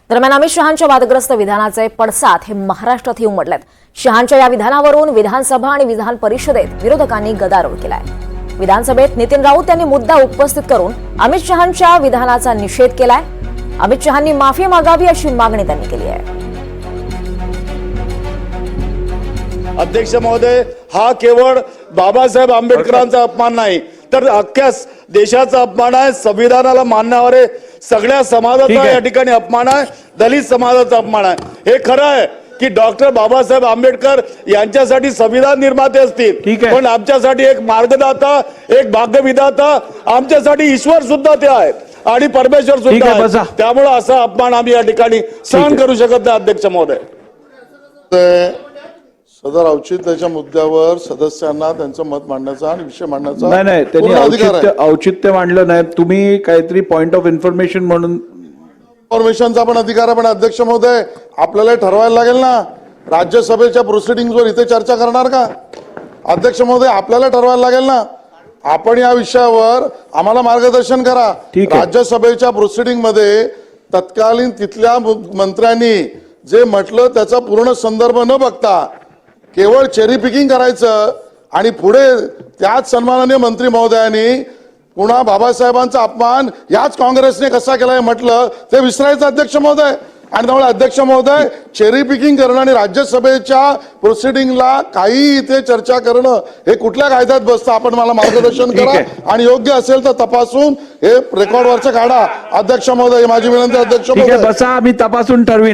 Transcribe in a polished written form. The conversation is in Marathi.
दरम्यान अमित शहांच्या वादग्रस्त विधानाचे पडसाद हे महाराष्ट्रातही उमटलेत। शहांच्या या विधानावरून विधानसभा आणि विधान परिषदेत विरोधकांनी गदारोळ केलाय। विधानसभेत नितीन राऊत यांनी मुद्दा उपस्थित करून अमित शहांच्या विधानाचा निषेध केलाय। अमित शहांनी माफी मागावी अशी मागणी त्यांनी केली आहे। अध्यक्ष महोदय, हा केवळ बाबासाहेब आंबेडकरांचा अपमान नाही तर अख्ख्या देशाचा अपमान आहे। संविधानाला मानणारे सगळ्या समाजाचा या ठिकाणी अपमान आहे। दलित समाजाचा अपमान आहे। हे खरं आहे की डॉक्टर बाबासाहेब आंबेडकर यांच्यासाठी संविधान निर्माते असतील, पण आमच्यासाठी एक मार्गदाता, एक भाग्यविधाता, आमच्यासाठी ईश्वर सुद्धा ते आहेत आणि परमेश्वर सुद्धा आहेत। त्यामुळे असा अपमान आम्ही या ठिकाणी सहन करू शकत नाही। अध्यक्ष महोदय, सदर औचित्याच्या मुद्द्यावर सदस्यांना त्यांचं मत मांडण्याचा आणि विषय मांडण्याचा नाही त्यांनी औचित्य मांडलं नाही। तुम्ही काहीतरी पॉइंट ऑफ इन्फॉर्मेशन म्हणून इन्फॉर्मेशनचा पण अधिकार आहे। पण अध्यक्ष महोदय, आपल्याला ठरवायला लागेल ना, राज्यसभेच्या प्रोसिडिंगवर इथे चर्चा करणार का? अध्यक्ष महोदय, आपल्याला ठरवायला लागेल ना, आपण या विषयावर आम्हाला मार्गदर्शन करा। राज्यसभेच्या प्रोसिडिंग मध्ये तत्कालीन तिथल्या मंत्र्यांनी जे म्हटलं त्याचा पूर्ण संदर्भ न बघता केवळ चेरी पिकिंग करायचं आणि पुढे त्याच सन्माननीय मंत्री महोदयांनी पुन्हा बाबासाहेबांचा अपमान याच काँग्रेसने कसा केलाय म्हटलं ते विसरायचं अध्यक्ष महोदय। आणि त्यामुळे अध्यक्ष महोदय, चेरी पिकिंग करणं आणि राज्यसभेच्या प्रोसिडिंगला काही इथे चर्चा करणं हे कुठल्या कायद्यात बसतं? आपण मला मार्गदर्शन करा आणि योग्य असेल तर तपासून हे रेकॉर्डवरचं काढा। अध्यक्ष महोदय, माझी विनंती अध्यक्ष महोदय। बसा, आम्ही तपासून ठरवी।